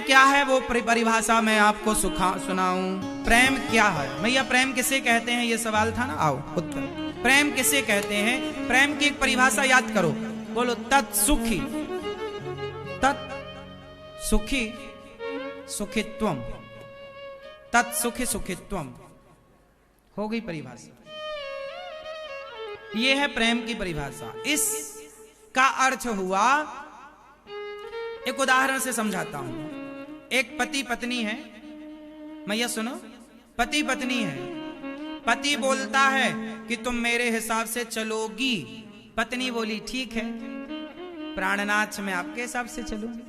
क्या है वो परिभाषा मैं आपको सुनाऊं। प्रेम क्या है भैया? प्रेम किसे कहते हैं, ये सवाल था ना। आओ उत्तर। प्रेम किसे कहते हैं? प्रेम की एक परिभाषा याद करो, बोलो। तत्सुखी, तत्सुखी सुखित्वम, तत्सुखी सुखित्वम। हो गई परिभाषा। ये है प्रेम की परिभाषा। इसका अर्थ हुआ, एक उदाहरण से समझाता हूं। एक पति पत्नी है, मैया सुनो। पति पत्नी है, पति बोलता है कि तुम मेरे हिसाब से चलोगी, पत्नी बोली ठीक है प्राणनाथ मैं आपके हिसाब से चलूंगी।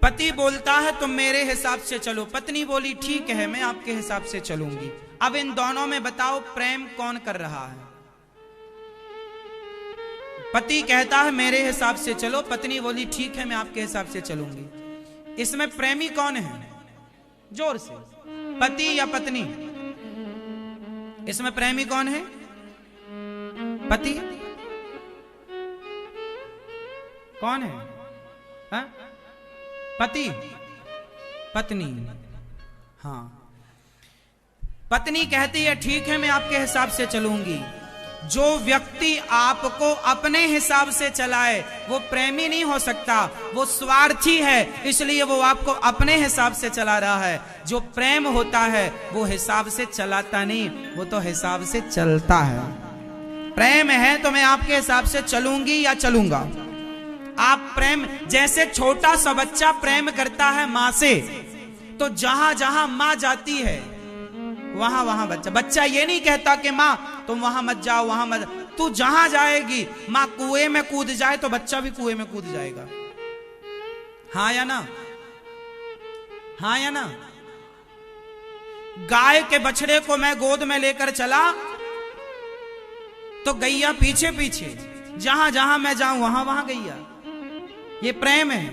पति बोलता है तुम मेरे हिसाब से चलो, पत्नी बोली ठीक है मैं आपके हिसाब से चलूंगी। अब इन दोनों में बताओ प्रेम कौन कर रहा है? पति कहता है मेरे हिसाब से चलो, पत्नी बोली ठीक है मैं आपके हिसाब से चलूंगी। इसमें प्रेमी कौन है? जोर से, पति या पत्नी? इसमें प्रेमी कौन है? पति? कौन है? हा? पति? पत्नी? हाँ, पत्नी कहती है ठीक है मैं आपके हिसाब से चलूंगी। जो व्यक्ति आपको अपने हिसाब से चलाए वो प्रेमी नहीं हो सकता, वो स्वार्थी है, इसलिए वो आपको अपने हिसाब से चला रहा है। जो प्रेम होता है वो हिसाब से चलाता नहीं, वो तो हिसाब से चलता है। प्रेम है तो मैं आपके हिसाब से चलूंगी या चलूंगा। आप प्रेम, जैसे छोटा सा बच्चा प्रेम करता है माँ से, तो जहां जहां माँ जाती है वहां वहां बच्चा ये नहीं कहता कि माँ तुम वहां मत जाओ, वहां मत, तू जहां जाएगी, माँ कुएं में कूद जाए तो बच्चा भी कुएं में कूद जाएगा। हाँ या ना? हाँ या ना? गाय के बछड़े को मैं गोद में लेकर चला तो गैया पीछे पीछे, जहां जहां मैं जाऊं वहां वहां गैया। ये प्रेम है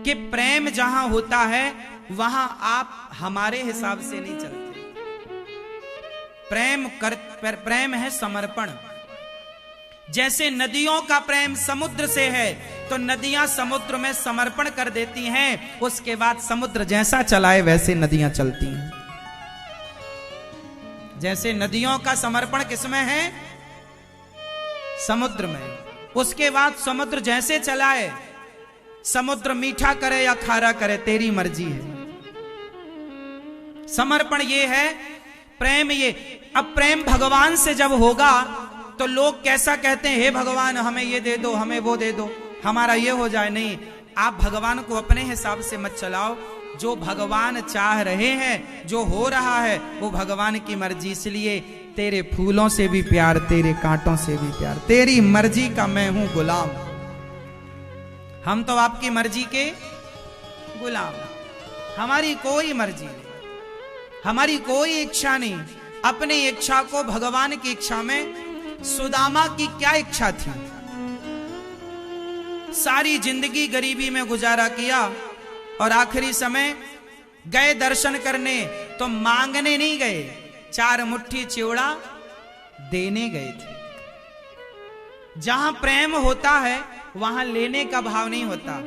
कि प्रेम जहां होता है वहां आप हमारे हिसाब से नहीं चलते। प्रेम है समर्पण। जैसे नदियों का प्रेम समुद्र से है तो नदियां समुद्र में समर्पण कर देती हैं, उसके बाद समुद्र जैसा चलाए वैसे नदियां चलती हैं। जैसे नदियों का समर्पण किसमें है? समुद्र में। उसके बाद समुद्र जैसे चलाए, समुद्र मीठा करे या खारा करे तेरी मर्जी है। समर्पण ये है प्रेम। ये अब प्रेम भगवान से जब होगा तो लोग कैसा कहते हैं, हे भगवान हमें ये दे दो, हमें वो दे दो, हमारा ये हो जाए। नहीं, आप भगवान को अपने हिसाब से मत चलाओ। जो भगवान चाह रहे हैं, जो हो रहा है वो भगवान की मर्जी। इसलिए तेरे फूलों से भी प्यार, तेरे कांटों से भी प्यार, तेरी मर्जी का मैं हूं गुलाम। हम तो आपकी मर्जी के गुलाम, हमारी कोई मर्जी नहीं, हमारी कोई इच्छा नहीं। अपनी इच्छा को भगवान की इच्छा में, सुदामा की क्या इच्छा थी? सारी जिंदगी गरीबी में गुजारा किया और आखिरी समय गए दर्शन करने तो मांगने नहीं गए, 4 मुट्ठी चिवड़ा देने गए थे। जहां प्रेम होता है वहां लेने का भाव नहीं होता।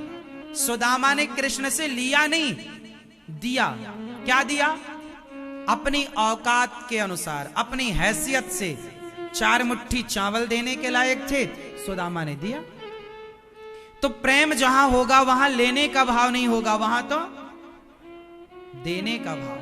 सुदामा ने कृष्ण से लिया नहीं, दिया। क्या दिया? अपनी औकात के अनुसार, अपनी हैसियत से 4 मुट्ठी चावल देने के लायक थे, सुदामा ने दिया। तो प्रेम जहां होगा वहां लेने का भाव नहीं होगा, वहां तो देने का भाव।